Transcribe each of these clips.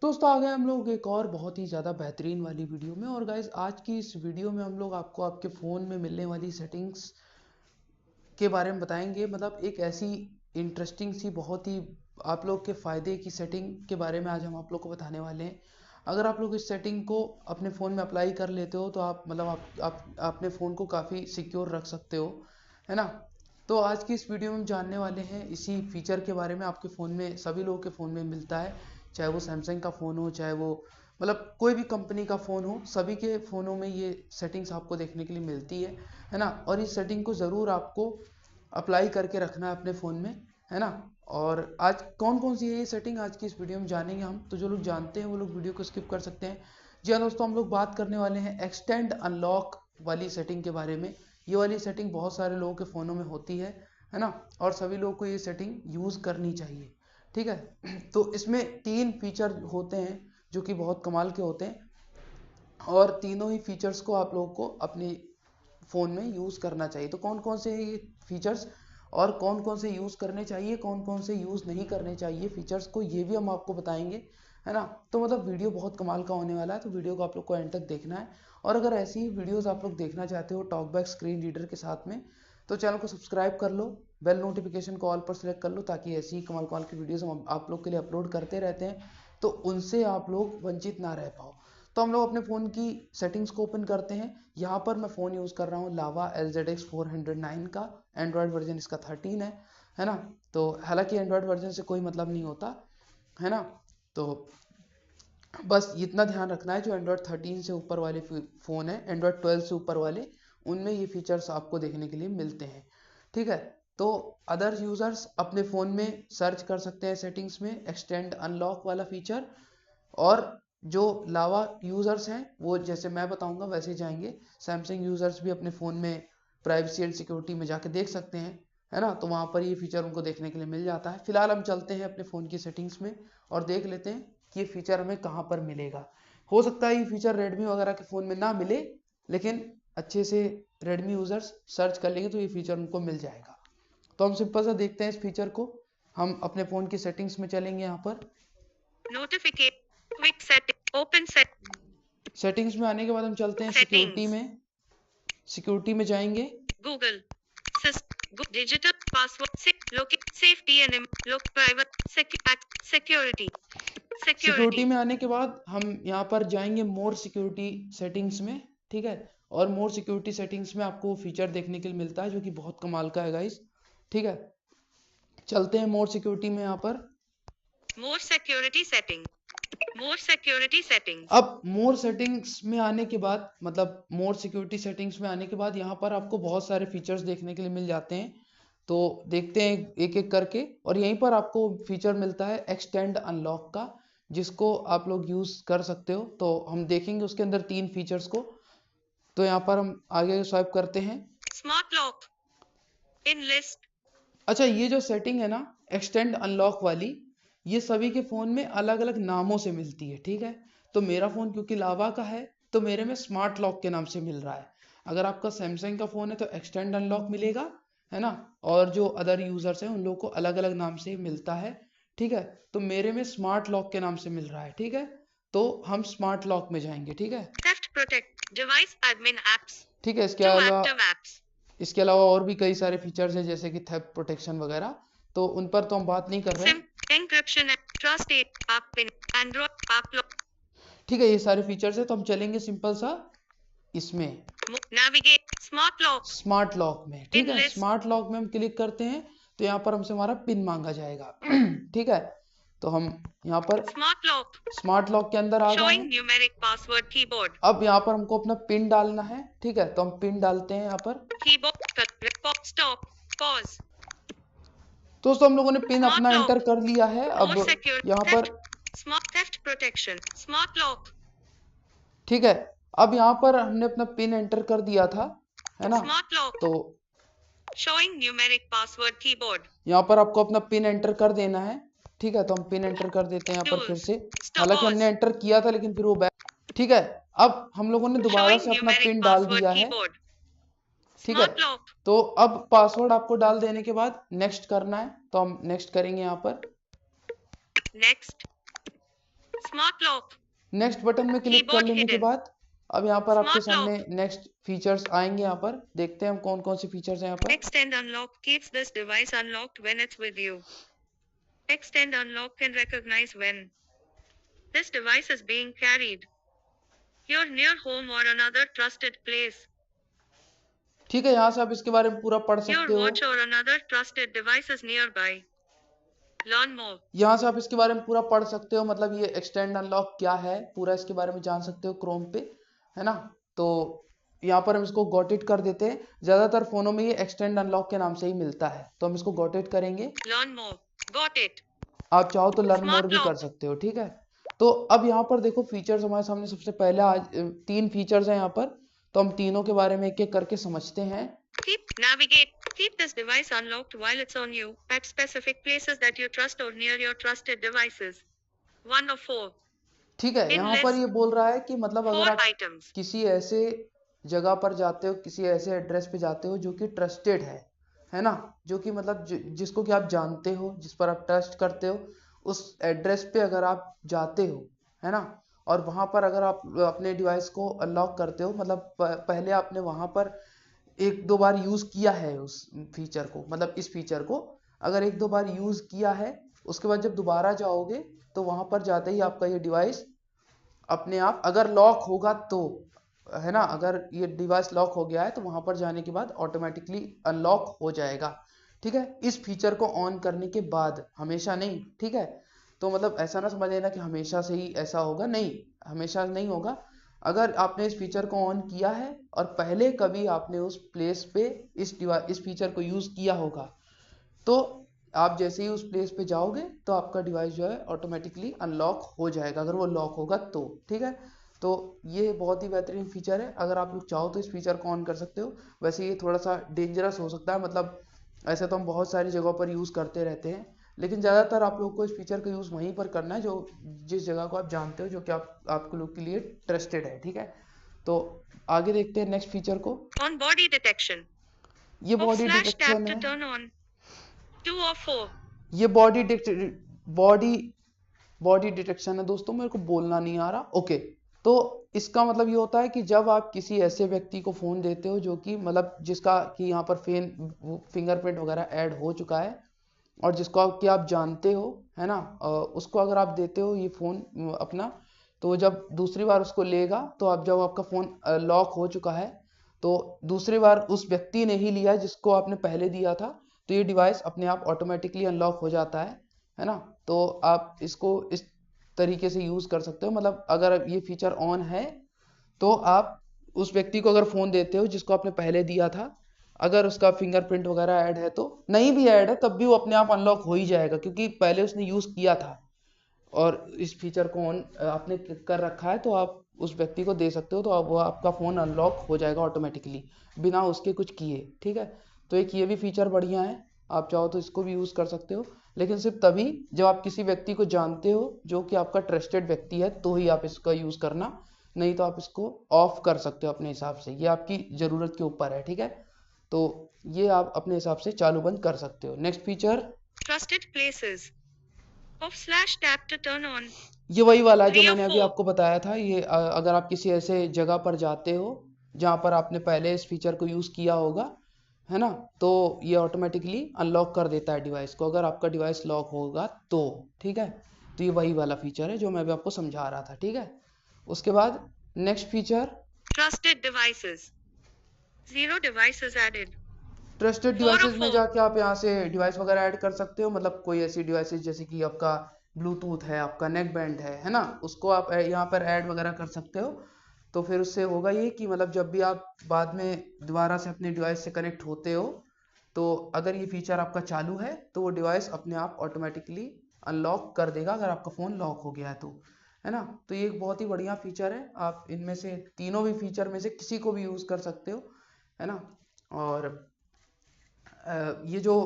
दोस्तों आ गए हम लोग एक और बहुत ही ज़्यादा बेहतरीन वाली वीडियो में। और गाइज आज की इस वीडियो में हम लोग आपको आपके फ़ोन में मिलने वाली सेटिंग्स के बारे में बताएंगे। मतलब एक ऐसी इंटरेस्टिंग सी बहुत ही आप लोग के फ़ायदे की सेटिंग के बारे में आज हम आप लोग को बताने वाले हैं। अगर आप लोग इस सेटिंग को अपने फ़ोन में अप्लाई कर लेते हो तो आप मतलब आप अपने फ़ोन को काफ़ी सिक्योर रख सकते हो, है ना। तो आज की इस वीडियो में हम जानने वाले हैं इसी फीचर के बारे में। आपके फ़ोन में सभी लोगों के फ़ोन में मिलता है, चाहे वो सैमसंग का फ़ोन हो, चाहे वो मतलब कोई भी कंपनी का फ़ोन हो, सभी के फ़ोनों में ये सेटिंग्स आपको देखने के लिए मिलती है ना। और इस सेटिंग को ज़रूर आपको अप्लाई करके रखना है अपने फ़ोन में, है ना। और आज कौन कौन सी है ये सेटिंग आज की इस वीडियो में जानेंगे हम। तो जो लोग जानते हैं वो लोग वीडियो को स्किप कर सकते हैं। जी हाँ दोस्तों, हम लोग बात करने वाले हैं एक्सटेंड अनलॉक वाली सेटिंग के बारे में। ये वाली सेटिंग बहुत सारे लोगों के फ़ोनों में होती है ना। और सभी लोगों को ये सेटिंग यूज़ करनी चाहिए, ठीक है। तो इसमें 3 फीचर होते हैं जो कि बहुत कमाल के होते हैं, और तीनों ही फीचर्स को आप लोगों को अपने फ़ोन में यूज़ करना चाहिए। तो कौन कौन से ये फीचर्स और कौन कौन से यूज़ करने चाहिए, कौन कौन से यूज़ नहीं करने चाहिए फीचर्स को, ये भी हम आपको बताएंगे, है ना। तो मतलब वीडियो बहुत कमाल का होने वाला है, तो वीडियो को आप लोग को एंड तक देखना है। और अगर ऐसी ही वीडियोस आप लोग देखना चाहते हो टॉकबैक स्क्रीन रीडर के साथ में, तो चैनल को सब्सक्राइब कर लो, बेल नोटिफिकेशन को ऑल पर सेलेक्ट कर लो, ताकि ऐसी ही कमाल कमाल की वीडियोस हम आप लोग के लिए अपलोड करते रहते हैं, तो उनसे आप लोग वंचित ना रह पाओ। तो हम लोग अपने फ़ोन की सेटिंग्स को ओपन करते हैं। यहाँ पर मैं फ़ोन यूज़ कर रहा हूँ लावा LZX 409 का, एंड्रॉयड वर्जन इसका 13 है ना। तो हालांकि एंड्रॉयड वर्जन से कोई मतलब नहीं होता, है ना। तो बस इतना ध्यान रखना है, जो एंड्रॉयड 13 से ऊपर वाले फ़ोन है, एंड्रॉयड 12 से ऊपर वाले, उनमें ये फीचर्स आपको देखने के लिए मिलते हैं, ठीक है। तो अदर यूज़र्स अपने फ़ोन में सर्च कर सकते हैं सेटिंग्स में एक्सटेंड अनलॉक वाला फीचर। और जो लावा यूज़र्स हैं वो जैसे मैं बताऊंगा वैसे ही जाएंगे। सैमसंग यूज़र्स भी अपने फ़ोन में प्राइवेसी एंड सिक्योरिटी में जाके देख सकते हैं, है ना। तो वहाँ पर ये फीचर उनको देखने के लिए मिल जाता है। फिलहाल हम चलते हैं अपने फ़ोन की सेटिंग्स में और देख लेते हैं कि ये फीचर हमें कहाँ पर मिलेगा। हो सकता है ये फीचर रेडमी वगैरह के फ़ोन में ना मिले, लेकिन अच्छे से रेडमी यूज़र्स सर्च कर लेंगे तो ये फीचर उनको मिल जाएगा। तो हम सिंपल सा देखते हैं इस फीचर को। हम अपने फ़ोन की सेटिंग्स में चलेंगे, यहाँ पर notification, quick set, open set, settings में आने के बाद हम चलते हैं सिक्योरिटी सेटिंग्स, में। सिक्योरिटी में जाएंगे। गूगल, डिजिटल पासवर्ड से लोकेट सेफ्टी एंड लोक प्राइवेट सिक्योरिटी सिक्योरिटी सिक्योरिटी में आने के बाद हम यहाँ पर जाएंगे मोर सिक्योरिटी सेटिंग्स में, ठीक है। और मोर सिक्योरिटी सेटिंग्स में आपको फीचर देखने के लिए मिलता है जो कि बहुत कमाल का है गाइस, ठीक है। चलते हैं मोर सिक्योरिटी में यहाँ पर। मोर सिक्योरिटी सेटिंग, मोर सिक्योरिटी सेटिंग्स, अब मोर सेटिंग्स में आने के बाद मतलब मोर सिक्योरिटी सेटिंग्स में आने के बाद यहाँ पर आपको बहुत सारे फीचर्स देखने के लिए मिल जाते हैं। तो देखते हैं एक एक करके। और यहीं पर आपको फीचर मिलता है एक्सटेंड अनलॉक का, जिसको आप लोग यूज़ कर सकते हो। तो हम देखेंगे उसके अंदर 3 फीचर्स को। तो यहाँ पर हम आगे स्वाइप करते हैं। स्मार्ट लॉक, इन लिस्ट, अच्छा, ये जो सेटिंग है ना एक्सटेंड अनलॉक वाली, ये सभी के फ़ोन में अलग अलग नामों से मिलती है, ठीक है। तो मेरा फ़ोन क्योंकि लावा का है तो मेरे में स्मार्ट लॉक के नाम से मिल रहा है। अगर आपका सैमसंग का फ़ोन है तो एक्सटेंड अनलॉक मिलेगा, है ना। और जो अदर यूज़र्स हैं उन लोगों को अलग अलग नाम से मिलता है, ठीक है। तो मेरे में स्मार्ट लॉक के नाम से मिल रहा है, ठीक है। तो हम स्मार्ट लॉक में जाएंगे, ठीक है। Theft protect, device admin apps, ठीक है, टू एक्टिव एप्स, इसके अलावा और भी कई सारे फीचर्स हैं जैसे कि थेफ्ट प्रोटेक्शन वगैरह, तो उन पर तो हम बात नहीं कर रहे सिम, हैं। Encryption, trust app pin, Android app lock, ठीक है, ये सारे फीचर्स है। तो हम चलेंगे सिंपल सा इसमें navigate, smart lock, smart lock में, ठीक इन है। लिस्ट, स्मार्ट लॉक में हम क्लिक करते हैं तो यहाँ पर हमसे हमारा पिन मांगा जाएगा ठीक है। तो हम यहाँ पर स्मार्ट लॉक, स्मार्ट लॉक के अंदर आ गए शोइंग हैं। न्यूमेरिक पासवर्ड कीबोर्ड, अब यहाँ पर हमको अपना पिन डालना है, ठीक है। तो हम पिन डालते हैं यहाँ पर। कीबोर्ड कट, स्टॉप, पॉज, दोस्तों हम लोगों ने पिन अपना स्मार्ट एंटर लॉक, कर लिया है। मोर अब सिक्योर, यहाँ पर, theft, smart theft protection, smart lock, ठीक है, अब यहाँ पर हमने अपना पिन एंटर कर दिया था, है ना। स्मार्ट लॉक, तो शोइंग न्यूमेरिक पासवर्ड कीबोर्ड, यहाँ पर आपको अपना पिन एंटर कर देना है, ठीक है। तो हम पिन एंटर कर देते हैं यहाँ पर फिर टूल्स, से। स्टॉप, हालांकि हमने पॉज, एंटर किया था लेकिन फिर वो बैक, ठीक है। अब हम लोगों ने दोबारा शोइंग से अपना न्यूमेरिक पिन डाल पासवर्ड दिया है, कीबोर्ड, ठीक है। स्मार्ट लॉक, तो अब पासवर्ड आपको डाल देने के बाद नेक्स्ट करना है, तो हम नेक्स्ट करेंगे यहाँ पर। Next, Smart lock. Next button में क्लिक कर Keyboard लेने के hidden. बाद अब यहाँ पर आपके Smart सामने lock. नेक्स्ट फीचर्स आएंगे। यहाँ पर देखते हैं हम कौन कौन से फीचर्स हैं यहाँ पर। Extend unlock keeps this device unlocked when it's with you. Extend unlock can recognize when this device is being carried. Your near home or another trusted place. ठीक है, यहाँ से आप इसके बारे में पूरा पढ़ Your सकते हो। watch or another trusted device is nearby. Learn more. यहाँ से आप इसके बारे में पूरा पढ़ सकते हो, मतलब ये एक्सटेंड अनलॉक क्या है पूरा इसके बारे में जान सकते हो क्रोम पे, है ना। तो यहाँ पर हम इसको गॉट इट कर देते हैं। ज्यादातर फोनों में ये एक्सटेंड अनलॉक के नाम से ही मिलता है, तो हम इसको गॉट इट करेंगे। Learn more. Got it. आप चाहो तो लर्न मोर Smart भी कर lock. सकते हो, ठीक है। तो अब यहाँ पर देखो फीचर्स हमारे सामने सबसे पहले आज 3 फीचर्स हैं यहाँ पर, तो हम तीनों के बारे में एक एक करके समझते हैं। Navigate. Keep this device unlocked while it's on you at specific places that you trust or near your trusted devices. 1 of 4. ठीक है, In यहाँ पर list, ये बोल रहा है कि मतलब अगर 4 आप items. किसी ऐसे जगह पर जाते हो, किसी ऐसे एड्रेस पे जाते हो जो कि ट्रस्टेड है ना, जो कि मतलब जिसको कि आप जानते हो, जिस पर आप ट्रस्ट करते हो, उस एड्रेस पे अगर आप जाते हो, है ना, और वहां पर अगर आप अपने डिवाइस को अनलॉक करते हो, मतलब पहले आपने वहां पर 1-2 बार यूज किया है उस फीचर को, मतलब इस फीचर को अगर 1-2 बार यूज किया है, उसके बाद जब दोबारा जाओगे तो वहां पर जाते ही आपका ये डिवाइस अपने आप अगर लॉक होगा तो, है ना, अगर ये डिवाइस लॉक हो गया है तो वहां पर जाने के बाद ऑटोमेटिकली अनलॉक हो जाएगा। ठीक है, इस फीचर को ऑन करने के बाद, हमेशा नहीं, ठीक है। तो मतलब ऐसा ना समझ लेना कि हमेशा से ही ऐसा होगा, नहीं, हमेशा नहीं होगा। अगर आपने इस फीचर को ऑन किया है और पहले कभी आपने उस प्लेस पे इस फीचर को यूज किया होगा, तो आप जैसे ही उस प्लेस पे जाओगे तो आपका डिवाइस जो है ऑटोमेटिकली अनलॉक हो जाएगा, अगर वो लॉक होगा तो। ठीक है, तो ये बहुत ही बेहतरीन फीचर है। अगर आप लोग चाहो तो इस फीचर को ऑन कर सकते हो। वैसे ये थोड़ा सा डेंजरस हो सकता है, मतलब ऐसे तो हम बहुत सारी जगहों पर यूज़ करते रहते हैं, लेकिन ज़्यादातर आप लोग को इस फीचर का यूज़ वहीं पर करना है जो जिस जगह को आप जानते हो, जो कि आपके लोग के लिए ट्रस्टेड है। ठीक है, तो आगे देखते हैं नेक्स्ट फीचर को। On body detection. ये Of body flash tap detection to है। turn on. 2 of 4. ये बॉडी डिटेक्शन है दोस्तों, मेरे को बोलना नहीं आ रहा। ओके, तो इसका मतलब ये होता है कि जब आप किसी ऐसे व्यक्ति को फोन देते हो जो कि मतलब जिसका कि यहाँ पर फिंगरप्रिंट वगैरह ऐड हो चुका है और जिसको कि आप जानते हो, है ना, उसको अगर आप देते हो ये फोन अपना, तो जब दूसरी बार उसको लेगा, तो अब जब आपका फोन लॉक हो चुका है तो दूसरी बार उस व्यक्ति ने ही लिया जिसको आपने पहले दिया था, तो ये डिवाइस अपने आप ऑटोमेटिकली अनलॉक हो जाता है ना। तो आप इसको इस तरीके से यूज कर सकते हो, मतलब अगर ये फीचर ऑन है तो आप उस व्यक्ति को अगर फोन देते हो जिसको आपने पहले दिया था, अगर उसका फिंगरप्रिंट वगैरह ऐड है, तो नहीं भी ऐड है तब भी वो अपने आप अनलॉक हो ही जाएगा, क्योंकि पहले उसने यूज किया था और इस फीचर को ऑन आपने कर रखा है, तो आप उस व्यक्ति को दे सकते हो, तो अब वो आपका फ़ोन अनलॉक हो जाएगा ऑटोमेटिकली बिना उसके कुछ किए। ठीक है, तो एक ये भी फीचर बढ़िया है, आप चाहो तो इसको भी यूज़ कर सकते हो, लेकिन सिर्फ तभी जब आप किसी व्यक्ति को जानते हो जो कि आपका ट्रस्टेड व्यक्ति है, तो ही आप इसका यूज़ करना, नहीं तो आप इसको ऑफ कर सकते हो अपने हिसाब से, ये आपकी ज़रूरत के ऊपर है। ठीक है, तो ये आप अपने हिसाब से चालू बंद कर सकते हो। Next feature, Trusted places. Of slash tap to turn on. ये वही वाला है जो 3 of मैंने अभी 4. आपको बताया था। ये अगर आप किसी ऐसे जगह पर जाते हो जहाँ पर आपने पहले इस फीचर को यूज़ किया होगा, है ना, तो ये ऑटोमेटिकली अनलॉक कर देता है डिवाइस को अगर आपका डिवाइस लॉक होगा तो। ठीक है, तो ये वही वाला फीचर है जो मैं अभी आपको समझा रहा था। ठीक है, उसके बाद next feature, Trusted devices. 0 devices added. Trusted 4 of devices में 4. जाके आप यहाँ से डिवाइस वगैरह ऐड कर सकते हो, मतलब कोई ऐसी डिवाइसेस जैसे कि आपका ब्लूटूथ है, आपका नेक बैंड है ना, उसको आप यहाँ पर ऐड वगैरह कर सकते हो। तो फिर उससे होगा ये कि मतलब जब भी आप बाद में दोबारा से अपने डिवाइस से कनेक्ट होते हो, तो अगर ये फीचर आपका चालू है तो वो डिवाइस अपने आप ऑटोमेटिकली अनलॉक कर देगा अगर आपका फ़ोन लॉक हो गया है तो, है ना। तो ये एक बहुत ही बढ़िया फीचर है, आप इनमें से तीनों भी फीचर में से किसी को भी यूज़ कर सकते हो, है ना। और ये जो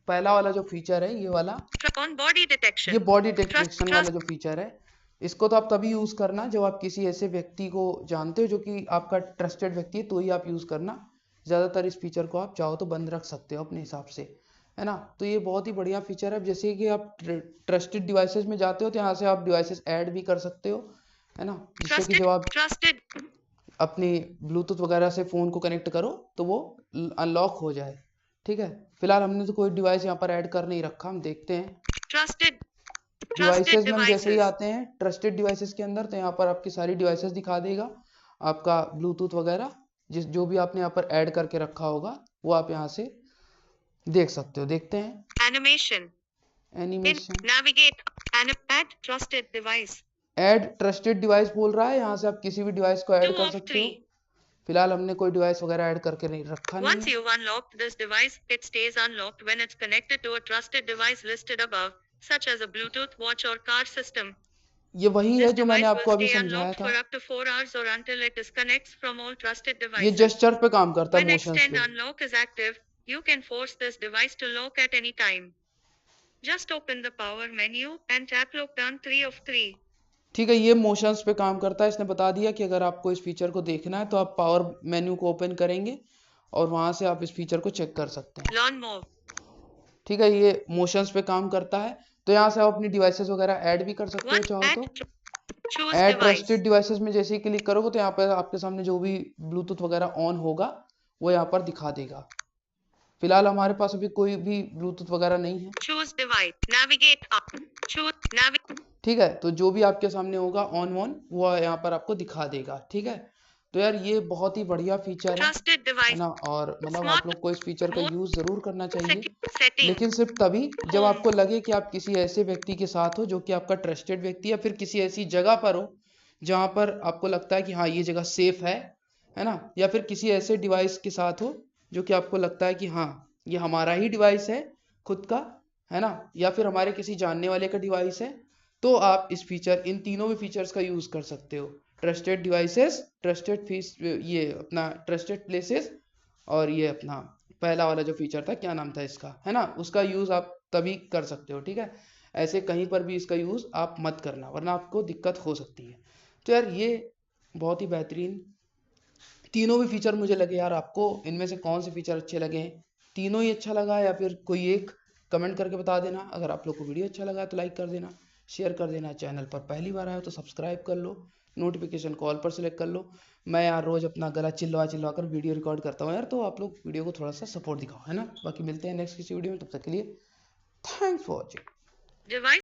पहला वाला जो फीचर है, ये वाला, On body detection. ये बॉडी Trust, डिटेक्शन वाला जो फीचर है, इसको तो आप तभी यूज करना जब आप किसी ऐसे व्यक्ति को जानते हो जो कि आपका ट्रस्टेड व्यक्ति है, तो ही आप यूज करना। ज्यादातर इस फीचर को आप चाहो तो बंद रख सकते हो अपने हिसाब से, है ना। तो ये बहुत ही बढ़िया फीचर है। जैसे कि आप ट्रस्टेड डिवाइसेस में जाते हो तो यहाँ से आप डिवाइसेस ऐड भी कर सकते हो, है ना, जिससे कि जब आप अपनी ब्लूटूथ वगैरह से फ़ोन को कनेक्ट करो तो वो अनलॉक हो जाए। ठीक है, फिलहाल हमने तो कोई डिवाइस यहाँ पर ऐड कर नहीं रखा, हम देखते हैं। डिवाइसेस में हम जैसे ही आते हैं ट्रस्टेड डिवाइसेस के अंदर, तो यहाँ पर आपकी सारी डिवाइसेस दिखा देगा, आपका ब्लूटूथ वगैरह जो भी आपने यहाँ पर ऐड करके रखा होगा वो आप यहाँ से देख सकते हो। देखते हैं animation navigate add trusted device, add trusted device बोल रहा है, यहाँ से आप किसी भी डिवाइस को ऐड कर सकते हो। फिलहाल हमने कोई डिवाइस वगैरह ऐड करके नहीं रखा। Once you've unlocked this device, it stays unlocked when it's connected to a trusted device listed above, such as a Bluetooth watch or car system. ये वही है जो मैंने आपको अभी stay समझाया unlocked था। for up to 4 hours or until it disconnects from all trusted ये devices. जेस्चर पे काम करता है, When मोशंस extend पे। unlock is active, you can force this device to lock at any time. Just open the power menu and tap lock done 3 of 3. ठीक है, ये motions पे काम करता है। इसने बता दिया कि अगर आपको इस फीचर को देखना है तो आप पावर मेन्यू को ओपन करेंगे और वहां से आप इस फीचर को चेक कर सकते हैं। Lawn mower. ठीक है, ये मोशंस पे काम करता है। तो यहाँ से आप अपनी डिवाइसेस वगैरह ऐड भी कर सकते हो चाहो तो। ऐड ट्रस्टेड डिवाइसेस में जैसे ही क्लिक करोगे तो यहाँ पर आपके सामने जो भी ब्लूटूथ वगैरह ऑन होगा वो यहाँ पर दिखा देगा। फिलहाल हमारे पास अभी कोई भी ब्लूटूथ वगैरह नहीं है। Choose device. Navigate up. Choose navigate. ठीक है, तो जो भी आपके सामने होगा ऑन वो यहाँ पर आपको दिखा देगा। ठीक है, तो यार ये बहुत ही बढ़िया फीचर है ना, और मतलब आप लोग को इस फीचर का यूज जरूर करना चाहिए, लेकिन सिर्फ तभी जब आपको लगे कि आप किसी ऐसे व्यक्ति के साथ हो जो कि आपका ट्रस्टेड व्यक्ति, या फिर किसी ऐसी जगह पर हो जहाँ पर आपको लगता है कि हाँ ये जगह सेफ है ना, या फिर किसी ऐसे डिवाइस के साथ हो जो कि आपको लगता है कि हाँ ये हमारा ही डिवाइस है खुद का, है ना, या फिर हमारे किसी जानने वाले का डिवाइस है, तो आप इन तीनों भी फीचर्स का यूज कर सकते हो। ट्रस्टेड डिवाइसेस, ये अपना ट्रस्टेड प्लेसेस, और ये अपना पहला वाला जो फीचर था, क्या नाम था इसका, है ना, उसका यूज आप तभी कर सकते हो। ठीक है, ऐसे कहीं पर भी इसका यूज आप मत करना वरना आपको दिक्कत हो सकती है। तो यार ये बहुत ही बेहतरीन तीनों भी फीचर मुझे लगे। यार आपको इनमें से कौन से फीचर अच्छे लगे हैं? तीनों ही अच्छा लगा या फिर कोई एक? कमेंट करके बता देना। अगर आप लोग को वीडियो अच्छा लगा तो लाइक कर देना, शेयर कर देना। चैनल पर पहली बार आए हो तो सब्सक्राइब कर लो, नोटिफिकेशन कॉल पर सेलेक्ट कर लो। मैं यार रोज अपना गला चिल्लवा कर वीडियो रिकॉर्ड करता हूँ यार, तो आप लोग वीडियो को थोड़ा सा सपोर्ट दिखाओ, है ना। बाकी मिलते हैं नेक्स्ट किसी वीडियो में, तब तक के लिए थैंक्स फॉर वॉचिंग।